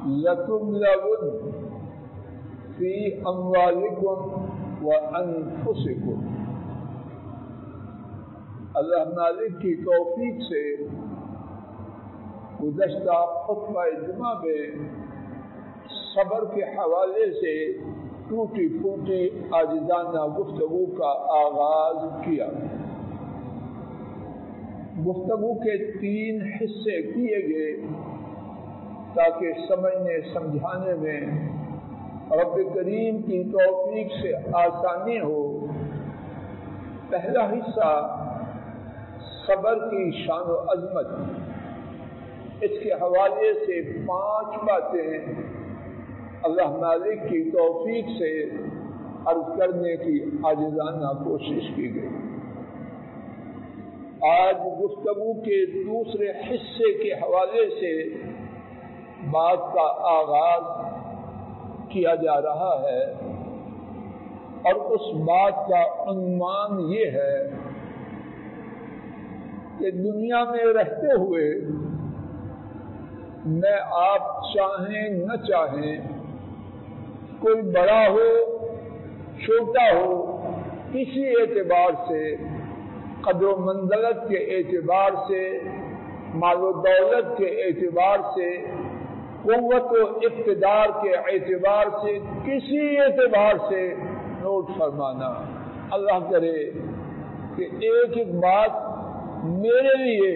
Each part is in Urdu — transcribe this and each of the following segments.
لَتُبْلَوُنَّ فِي أَمْوَالِكُمْ وَأَنفُسِكُمْ۔ اللہ مالک کی توفیق سے گزشتہ خطبہ جمعہ میں صبر کے حوالے سے ٹوٹی پھوٹی عاجزانہ گفتگو کا آغاز کیا۔ گفتگو کے 3 حصے کیے گئے تاکہ سمجھنے سمجھانے میں رب کریم کی توفیق سے آسانی ہو۔ پہلا حصہ صبر کی شان و عظمت، اس کے حوالے سے 5 باتیں اللہ مالک کی توفیق سے عرض کرنے کی عاجزانہ کوشش کی گئی۔ آج گفتگو کے دوسرے حصے کے حوالے سے بات کا آغاز کیا جا رہا ہے، اور اس بات کا عنوان یہ ہے کہ دنیا میں رہتے ہوئے میں آپ چاہیں نہ چاہیں، کوئی بڑا ہو چھوٹا ہو، کسی اعتبار سے، قدر و منزلت کے اعتبار سے، مال و دولت کے اعتبار سے، قوت و اقتدار کے اعتبار سے، کسی اعتبار سے نوٹ فرمانا، اللہ کرے کہ ایک ایک بات میرے لیے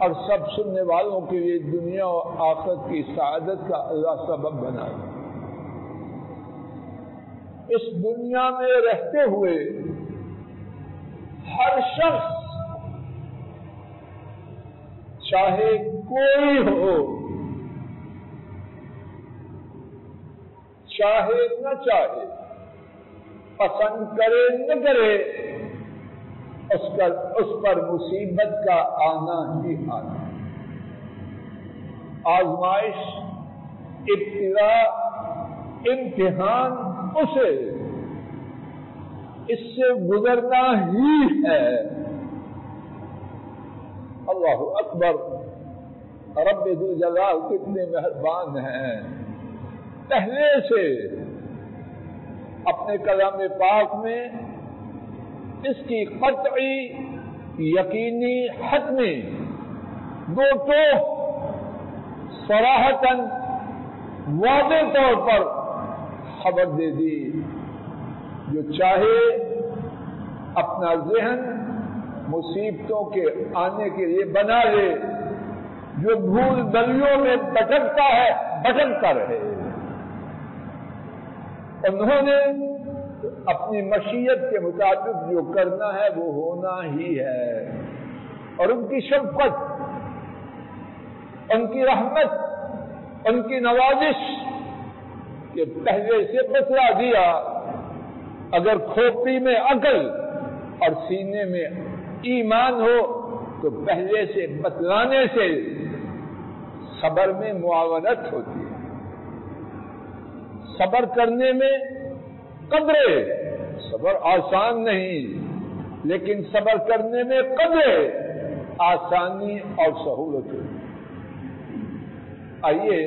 اور سب سننے والوں کے لیے دنیا و آخرت کی سعادت کا اللہ سبب بنائے۔ اس دنیا میں رہتے ہوئے ہر شخص چاہے کوئی ہو، چاہے نہ چاہے، پسند کرے نہ کرے، اس پر مصیبت کا آنا ہی آنا، آزمائش، ابتلا، امتحان اسے اس سے گزرنا ہی ہے۔ اللہ اکبر، رب ذوالجلال کتنے مہربان ہیں، پہلے سے اپنے کلام پاک میں اس کی قطعی، یقینی، حتمی 2 ٹوک صراحتاً واضح طور پر خبر دے دی۔ جو چاہے اپنا ذہن مصیبتوں کے آنے کے لیے بنا لے، جو بھول گلیوں میں بھٹکتا ہے بھٹکتا رہے۔ انہوں نے اپنی مشیت کے مطابق جو کرنا ہے وہ ہونا ہی ہے، اور ان کی شفقت، ان کی رحمت، ان کی نوازش کہ پہلے سے بتلا دیا، اگر کھوپڑی میں عقل اور سینے میں ایمان ہو تو پہلے سے بتلانے سے صبر میں معاونت ہوتی ہے۔ صبر کرنے میں قدرے، صبر آسان نہیں، لیکن صبر کرنے میں قدرے، آسانی اور سہولت ہوتی ہے۔ آئیے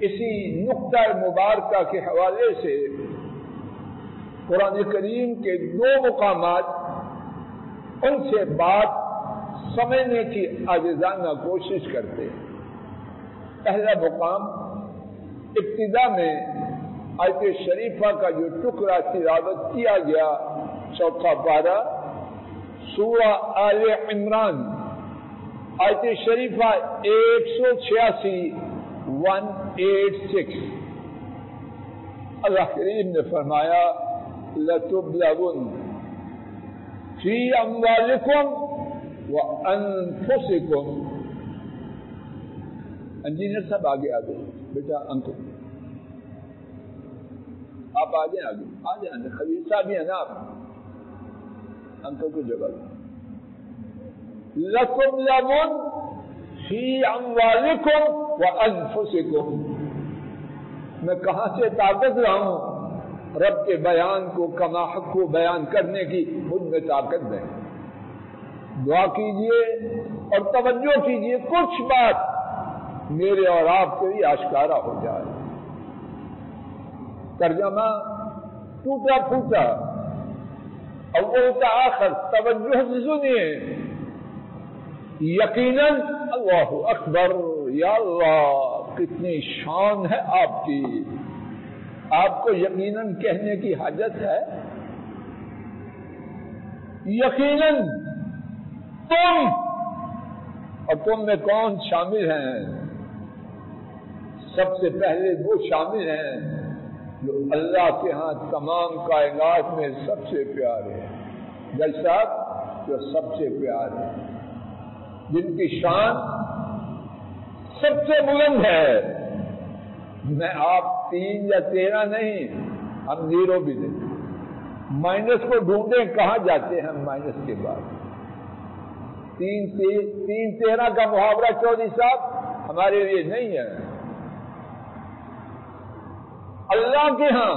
اسی نقطہ مبارکہ کے حوالے سے قرآن کریم کے 2 مقامات، ان سے بات سمجھنے کی عاجزانہ کوشش کرتے ہیں۔ پہلا مقام ابتدا میں آیت شریفہ کا جو ٹکڑا تلاوت کیا گیا، 4واں پارہ سورہ آل عمران، آیت شریفہ 186 186، اللہ کریم نے فرمایا لَتُبْلَوُنَّ فِي أَمْوَالِكُمْ وَأَنفُسِكُمْ۔ انجینئر صاحب آگے بیٹا، انکل آپ آ جائیں، آگے آ جائیں، خبیر صاحب بھی ہیں نا آپ، انکل کو جگہ لَتُبْلَوُنَّ فِي أَمْوَالِكُمْ وَأَنفُسِكُمْ۔ میں کہاں سے طاقت رہا ہوں رب کے بیان کو کما حق کو بیان کرنے کی، مجھ میں طاقت ہے۔ دعا کیجئے اور توجہ کیجئے، کچھ بات میرے اور آپ کے لیے آشکارا ہو جائے۔ ترجمہ ٹوٹا پھوٹا اول کا آخر توجہ سے سنیے، یقیناً اللہ اکبر، یا اللہ کتنی شان ہے آپ کی، آپ کو یقیناً کہنے کی حاجت ہے؟ یقیناً تم، اور تم میں کون شامل ہیں؟ سب سے پہلے وہ شامل ہیں جو اللہ کے ہاں تمام کائنات میں سب سے پیارے ہیں، جیسا جو سب سے پیارے ہیں، جن کی شان سب سے بلند ہے۔ میں آپ 3 یا 13 نہیں، ہم 0 بھی نہیں، مائنس کو ڈھونڈیں کہاں جاتے ہیں مائنس کے بعد؟ 3-13 کا محاورہ چودھری صاحب ہمارے لیے نہیں ہے۔ اللہ کے ہاں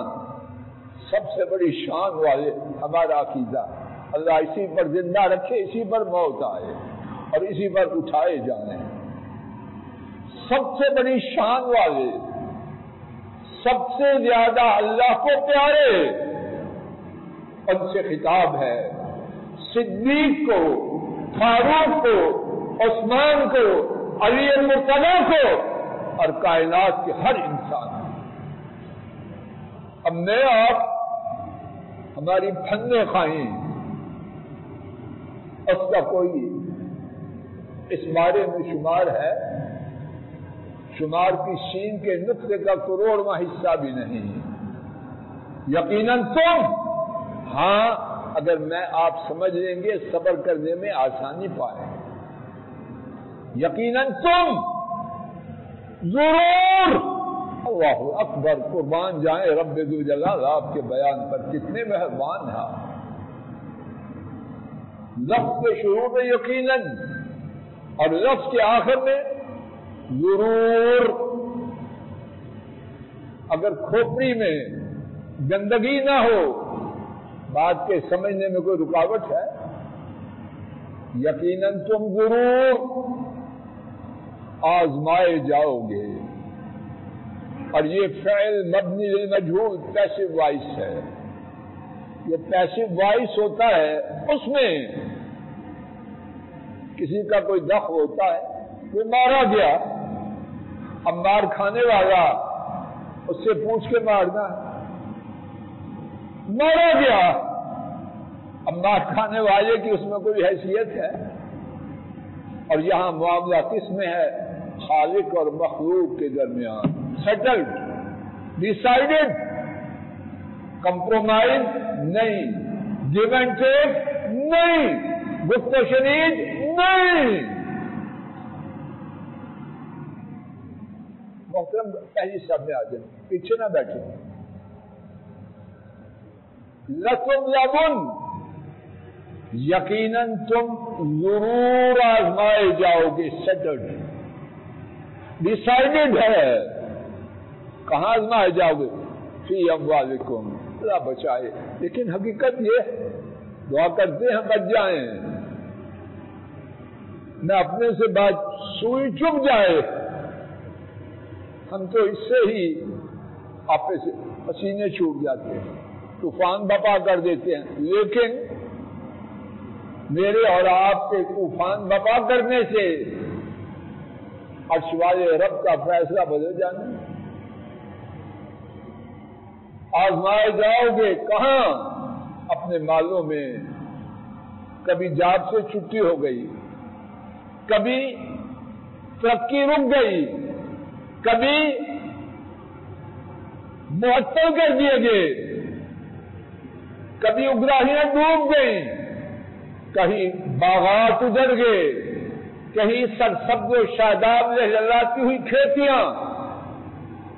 سب سے بڑی شان والے ہمارا عقیدہ، اللہ اسی پر زندہ رکھے، اسی پر موت آئے اور اسی پر اٹھائے جانے۔ سب سے بڑی شان والے، سب سے زیادہ اللہ کو پیارے، ان سے خطاب ہے صدیق کو، فاروق کو، عثمان کو، علی مرتضیٰ کو اور کائنات کے ہر انسان کو۔ اب میں آپ ہماری پھنے خواہیں اس کا کوئی اس بارے میں شمار ہے؟ شمار کی شین کے نقطے کا کروڑواں حصہ بھی نہیں۔ یقیناً تم، ہاں اگر میں آپ سمجھ لیں گے صبر کرنے میں آسانی پائیں، یقیناً تم ضرور، اللہ اکبر، قربان جائیں رب ذوالجلال آپ کے بیان پر، کتنے مہربان ہیں۔ لفظ کے شروع میں یقیناً اور لفظ کے آخر میں ضرور۔ اگر کھوپڑی میں گندگی نہ ہو، بات کے سمجھنے میں کوئی رکاوٹ ہے؟ یقیناً تم ضرور آزمائے جاؤ گے، اور یہ فعل مبنی للمجہول پیسو وائس ہے۔ یہ پیسو وائس ہوتا ہے، اس میں کسی کا کوئی دخل ہوتا ہے، وہ مارا گیا، اب مار کھانے والا اس سے پوچھ کے مارنا ہے، مارا گیا، اب مار کھانے والے کی اس میں کوئی حیثیت ہے؟ اور یہاں معاملہ کس میں ہے؟ خالق اور مخلوق کے درمیان، سیٹلڈ، ڈیسائیڈڈ، کمپرومائز نہیں، گیو اینڈ ٹیک نہیں، گفت و شنید نہیں۔ محترم پہلی سب میں آ جائیں، پیچھے نہ بیٹھے۔ لَتُبْلَوُنَّ، یقیناً تم ضرور آزمائے جاؤ گے، سیٹلڈ، ڈیسائیڈڈ ہے۔ کہاں آزمائے جاؤ گے؟ فی اموالکم، اللہ بچائے، لیکن حقیقت یہ دعا کرتے ہیں بچ جائیں، نہ اپنے سے بات سوئی چپ جائے، ہم تو اس سے ہی آپے سے پسینے چھوٹ جاتے ہیں، طوفان بپا کر دیتے ہیں، لیکن میرے اور آپ کے طوفان بپا کرنے سے عرش والے رب کا فیصلہ بدل جانا۔ آزمائے جاؤ گے کہاں؟ اپنے مالوں میں، کبھی جاب سے چھٹی ہو گئی، کبھی ترقی رک گئی، کبھی معطل کر دیے گئے، کبھی اگراہیاں ڈوب گئیں، کہیں باغات اجڑ گئے، کہیں سرسبز و شاداب لہلہلاتی ہوئی کھیتیاں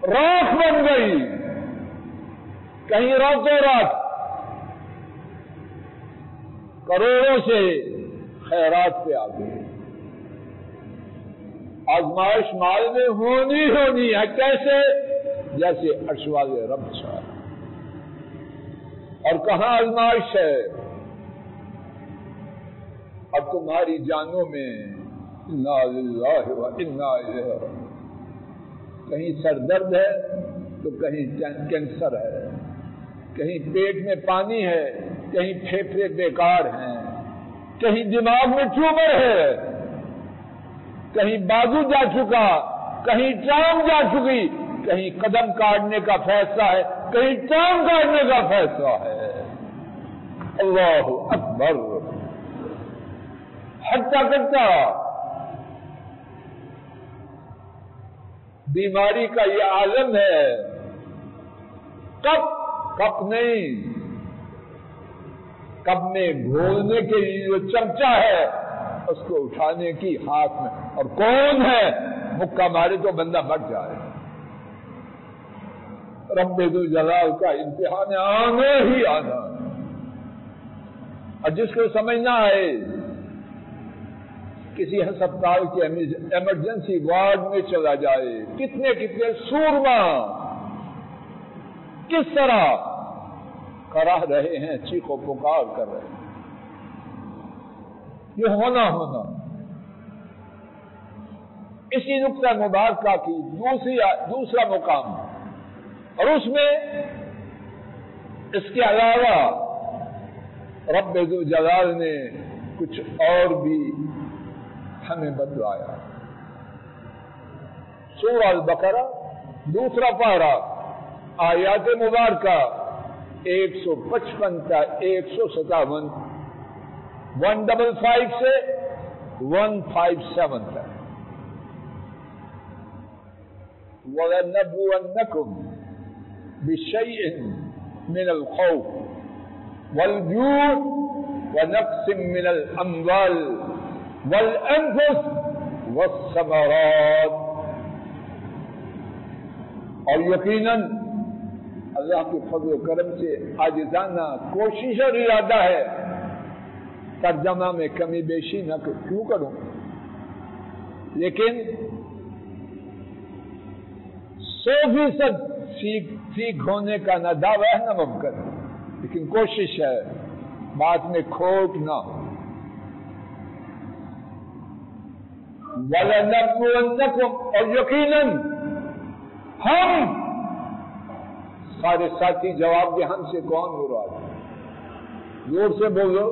راکھ بن گئی، کہیں راتوں رات کروڑوں سے خیرات پہ آ گئے۔ آزمائش مال میں ہونی ہے، کیسے؟ جیسے عرش والے رب چاہے۔ اور کہاں آزمائش ہے؟ اور تمہاری جانوں میں، انا للہ و انا الیہ راجعون۔ کہیں سر درد ہے تو کہیں کینسر ہے، کہیں پیٹ میں پانی ہے، کہیں پھیپھڑے بیکار ہیں، کہیں دماغ میں ٹیومر ہے، کہیں بازو جا چکا، کہیں ٹانگ جا چکی، کہیں قدم کاٹنے کا فیصلہ ہے، کہیں ٹانگ کاٹنے کا فیصلہ ہے۔ اللہ اکبر، ہٹتا کٹتا بیماری کا یہ عالم ہے۔ کپ نہیں، کپ میں گھولنے کے لیے جو چمچہ ہے اس کو اٹھانے کی ہاتھ میں، اور کون ہے مکہ مارے تو بندہ مر جائے۔ رب ذو جلال کا امتحان آنا ہی آنا، اور جس کو سمجھنا ہے کسی ہسپتال کے ایمرجنسی وارڈ میں چلا جائے، کتنے سورما کس طرح کرا رہے ہیں، چیخ و پکار کر رہے ہیں۔ یہ ہونا اسی نقطہ مبارکہ کی دوسرا مقام، اور اس میں اس کے علاوہ رب ذو جلال نے کچھ اور بھی ہمیں بتلایا۔ سورہ البقرہ دوسرا پارہ آیات مبارکہ 155 تا 157، 155 سے 157 تک۔ وَلَنَبْلُوَنَّكُمْ بِشَيْءٍ مِّنَ الْخَوْفِ وَالْجُوعِ وَنَقْصٍ مِّنَ الْأَمْوَالِ وَالْأَنفُسِ وَالثَّمَرَاتِ، اور یقیناً اللہ کے فضل و کرم سے عاجزانہ کوشش اور ارادہ ہے، ترجمہ میں کمی بیشی نہ کیوں کروں، لیکن 100% ٹھیک ہونے کا نہ دعویٰ ہے نہ ممکن، لیکن کوشش ہے بات میں کھوٹ نہ ہو۔ وَلَنَبْلُوَنَّكُمْ، اور یقیناً ہم، سارے ساتھی جواب دے، ہم سے کون مراد ہے؟ زور سے بولو۔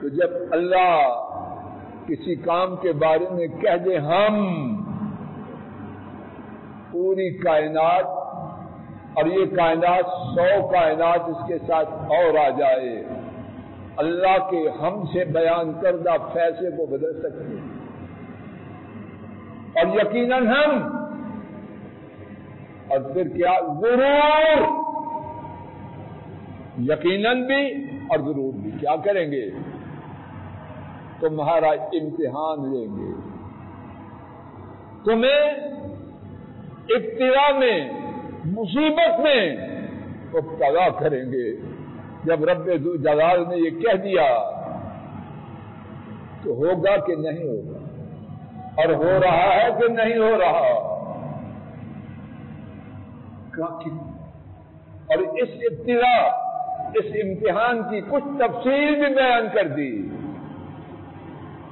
تو جب اللہ کسی کام کے بارے میں کہہ دے ہم، پوری کائنات، اور یہ کائنات 100 کائنات اس کے ساتھ اور آ جائے، اللہ کے ہم سے بیان کردہ فیصلے کو بدل سکتے ہیں۔ اور یقیناً ہم، اور پھر کیا، ضرور، یقیناً بھی اور ضرور بھی کیا کریں گے؟ تمہارا امتحان لیں گے، تمہیں ابتلا میں، مصیبت میں مبتلا کریں گے۔ جب رب ذو جلال نے یہ کہہ دیا تو ہوگا کہ نہیں ہوگا، اور ہو رہا ہے کہ نہیں ہو رہا، اور اس ابتلا، اس امتحان کی کچھ تفصیل بھی بیان کر دی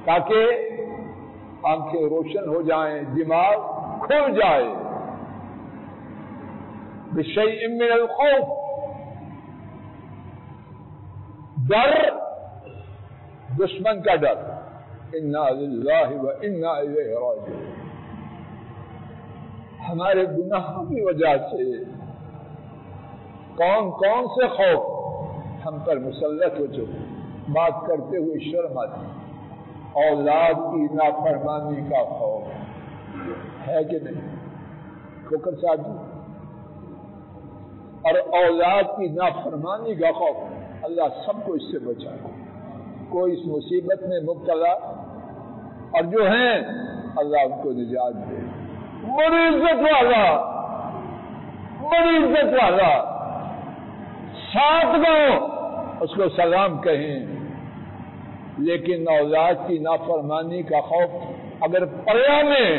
تاکہ آنکھیں روشن ہو جائیں، دماغ کھل جائے۔ بِشَيْءٍ مِّنَ الْخَوْفِ، ڈر، دشمن کا ڈر، اِنَّا لِلَّهِ وَإِنَّا إِلَيْهِ رَاجِعُونَ، ہمارے گناہوں کی وجہ سے کون سے خوف ہم پر مسلط ہو چکے، بات کرتے ہوئے شرم آتی، اولاد کی نافرمانی کا خوف ہے کہ نہیں؟ ٹھوکر صاحب جی، اور اولاد کی نافرمانی کا خوف، اللہ سب کو اس سے بچائے، کوئی اس مصیبت میں مبتلا، اور جو ہیں اللہ ان کو نجات دے۔ بڑی عزت والا ساتھ گاؤں اس کو سلام کہیں، لیکن اولاد کی نافرمانی کا خوف اگر پریا میں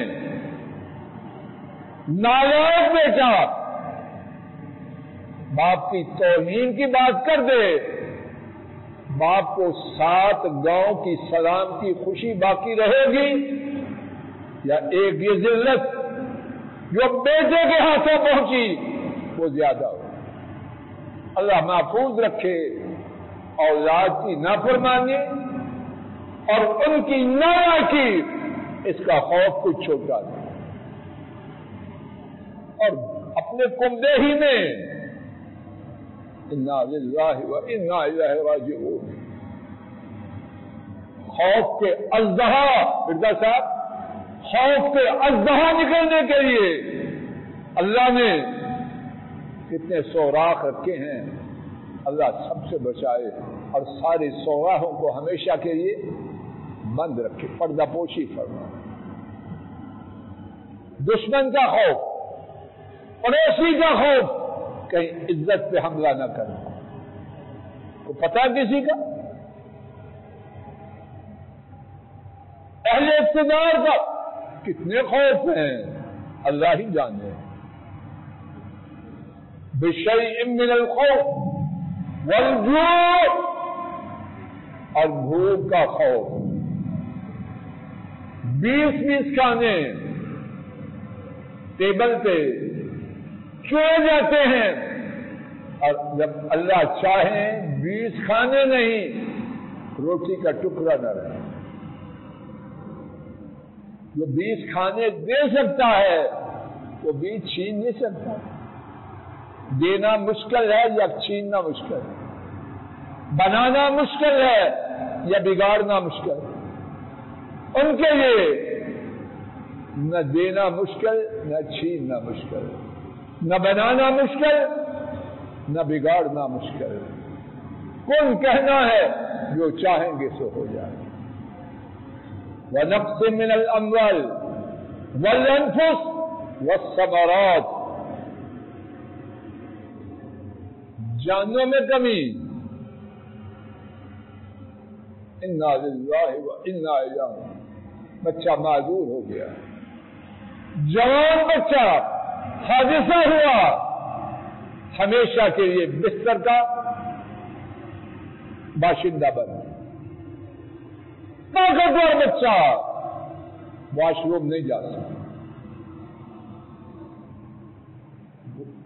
نالائق بیٹا باپ کی توہین کی بات کر دے، باپ کو 7 گاؤں کی سلام کی خوشی باقی رہے گی، یا ایک یہ ذلت جو بیٹے کے ہاتھوں پہنچی وہ زیادہ ہو. اللہ محفوظ رکھے اولاد کی نافرمانی اور ان کی نالائکی، اس کا خوف کچھ چھوٹا نہیں. اور اپنے کمبے ہی میں انا للہ و انا الیہ راجعون، خوف کے اژدہا، مرزا صاحب، خوف کے اژدہا نکلنے کے لیے اللہ نے کتنے سوراخ رکھے ہیں. اللہ سب سے بچائے اور سارے سوراخوں کو ہمیشہ کے لیے بند رکھے، پردہ پوشی فرمائے. دشمن کا خوف، پڑوسی کا خوف، کہیں عزت پہ حملہ نہ کرے. کو پتہ کسی کا؟ اہل اقتدار کا کتنے خوف ہیں اللہ ہی جانے. بشیء من الخوف والجوع، اور بھوک کا خوف. 20 کھانے ٹیبل پہ چوئے جاتے ہیں، اور جب اللہ چاہے 20 کھانے نہیں، روٹی کا ٹکڑا نہ رہے. جو 20 کھانے دے سکتا ہے وہ 20 چھین نہیں سکتا. دینا مشکل ہے یا چھیننا مشکل ہے؟ بنانا مشکل ہے یا بگاڑنا مشکل ہے؟ ان کے لیے نہ دینا مشکل، نہ چھیننا مشکل، نہ بنانا مشکل، نہ بگاڑنا مشکل. کون کہنا ہے جو چاہیں گے سو ہو جائے. وَنَقْصٍ مِّنَ الْأَمْوَالِ وَالْأَنفُسِ وَالثَّمَرَاتِ، جانوں میں کمی. اِنَّا لِلَّهِ وَإِنَّا إِلَيْهِ. بچہ معذور ہو گیا، جوان بچہ حادثہ ہوا، ہمیشہ کے لیے بستر کا باشندہ بنا. طاقتور بچہ واش روم نہیں جا سکتا،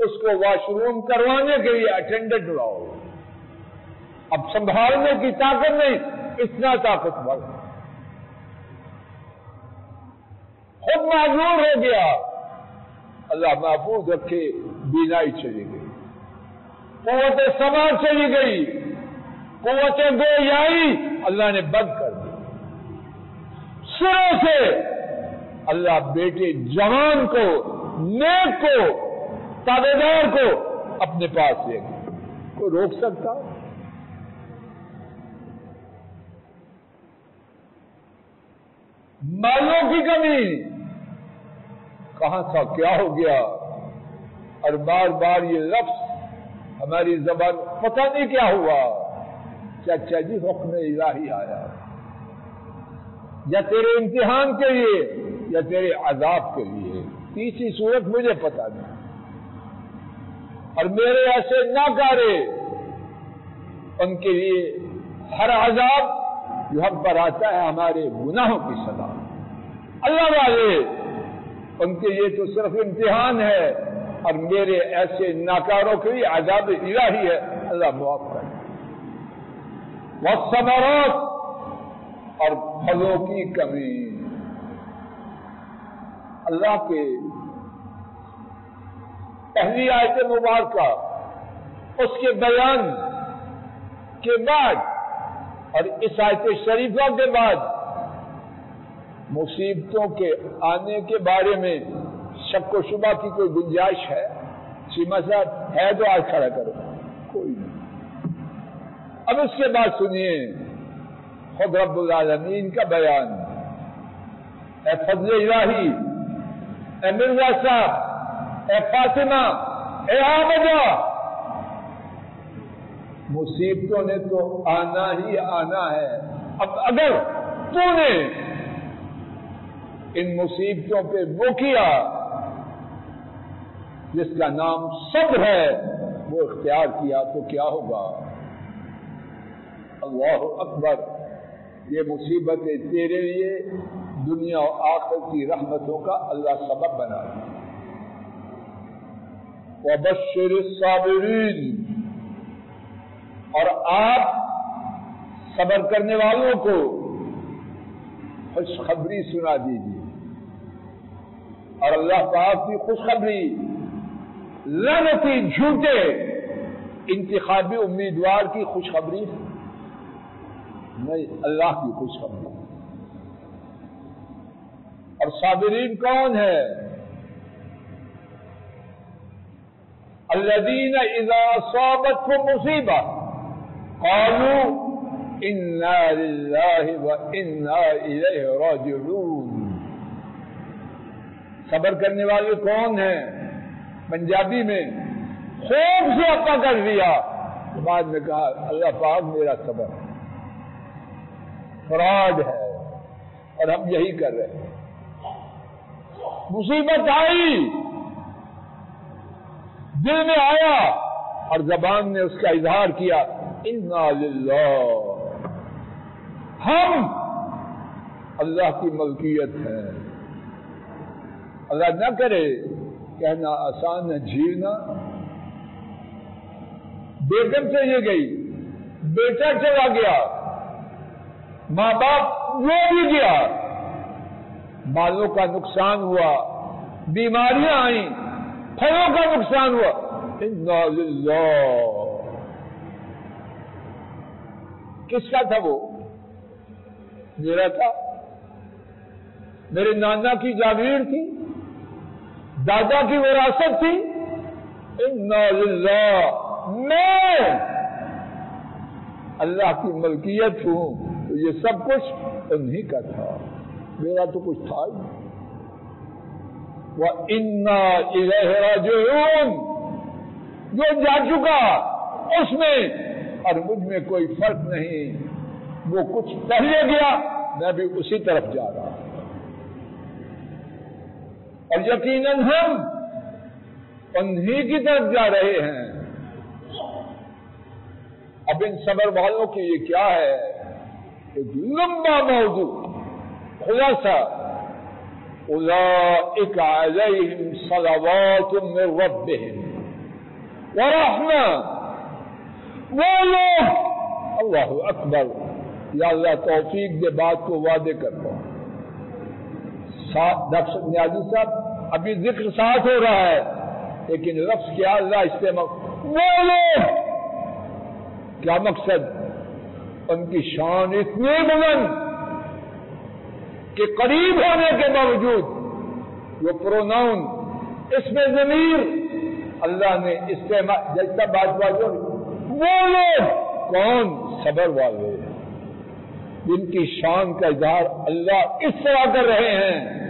اس کو واش روم کروانے کے لیے اٹینڈنٹ لاؤ. اب سنبھالنے کی طاقت نہیں، اتنا طاقتور خود معذور ہو گیا. اللہ محفوظ رکھے، بینائی چلی گئی، قوت سماع چلی گئی، قوت گویائی اللہ نے بند کر دی. سروں سے اللہ بیٹے جوان کو، نیک کو، تابعدار کو اپنے پاس لے گئے. کوئی روک سکتا؟ مالوں کی کمی، کہاں تھا کیا ہو گیا، اور بار بار یہ لفظ ہماری زبان، پتہ نہیں کیا ہوا. چچا جی حکم الہی آیا، یا تیرے امتحان کے لیے یا تیرے عذاب کے لیے، تیسری صورت مجھے پتہ نہیں. اور میرے ایسے ناکارے، ان کے لیے ہر عذاب جو ہم پر آتا ہے ہمارے گناہوں کی سزا. اللہ والے، ان کے لیے تو صرف امتحان ہے، اور میرے ایسے ناکاروں کے لیے عذاب الہی ہے. اللہ معاف کرے. والثمرات، اور پھلوں کی کمی. اللہ کے پہلی آیت مبارکہ، اس کے بیان کے بعد اور اس آیت شریفہ کے بعد مصیبتوں کے آنے کے بارے میں شک و شبہ کی کوئی گنجائش ہے؟ سیما صاحب ہے تو آج کھڑا کرو. کوئی نہیں. اب اس کے بعد سنیے خود رب العالمین کا بیان. اے فضل الہی، اے مرزا صاحب، اے فاطمہ، اے آمدہ، مصیبتوں نے تو آنا ہی آنا ہے. اب اگر تو نے ان مصیبتوں پہ وہ کیا جس کا نام صبر ہے، وہ اختیار کیا، تو کیا ہوگا؟ اللہ اکبر. یہ مصیبتیں تیرے لیے دنیا اور آخرت کی رحمتوں کا اللہ سبب بنا دیا. وبشر الصابرین، اور آپ صبر کرنے والوں کو خوشخبری سنا دیجیے۔ اور اللہ پاک کی خوشخبری لعنتی جھوٹے انتخابی امیدوار کی خوشخبری نہیں، اللہ کی خوشخبری۔ اور صابرین کون ہے؟ الذین اذا اصابتهم مصیبہ قالوا انا للہ وانا الیہ راجعون۔ صبر کرنے والے کون ہیں؟ پنجابی میں خوب سے اپا کر دیا، بعد میں کہا اللہ پاک میرا صبر فراڈ ہے، اور ہم یہی کر رہے ہیں۔ مصیبت آئی، دل میں آیا اور زبان نے اس کا اظہار کیا، انا للہ، ہم اللہ کی ملکیت ہیں۔ اللہ نہ کرے، کہنا آسان ہے، جھیلنا۔ بیگم چلی گئی، بیٹا چلا گیا، ماں باپ وہ بھی گیا، مالوں کا نقصان ہوا، بیماریاں آئیں، پھلوں کا نقصان ہوا، انا للہ۔ کس کا تھا وہ؟ میرا تھا، میرے نانا کی جاگیر تھی، دادا کی وراثت تھی، انا للہ، میں اللہ کی ملکیت ہوں، تو یہ سب کچھ انہی کا تھا، میرا تو کچھ تھا ہی۔ وَإِنَّا إِلَيْهِ رَاجِعُونَ، جو جا چکا اس میں اور مجھ میں کوئی فرق نہیں، وہ کچھ پہلے گیا، میں بھی اسی طرف جا رہا ہوں، اور یقیناً ہم انہی کی طرف جا رہے ہیں۔ اب ان صبر والوں کے لیے کیا ہے؟ ایک لمبا موضوع، خلاصہ، اولئک علیہم صلوات من ربہم ورحمہ، وہ لوگ، اللہ اکبر، یا اللہ توفیق دے بات کو وعدے کرتا ہوں۔ ڈاکٹر نیازی صاحب، ابھی ذکر ساتھ ہو رہا ہے لیکن لفظ کیا اللہ استعمال، وہ لوگ، کیا مقصد؟ ان کی شان اتنی بلند کہ قریب ہونے کے باوجود وہ پروناؤن، اس میں ضمیر اللہ نے استعمال، جیسا بات وہ لوگ کون؟ صبر والے، جن کی شان کا اظہار اللہ اس طرح کر رہے ہیں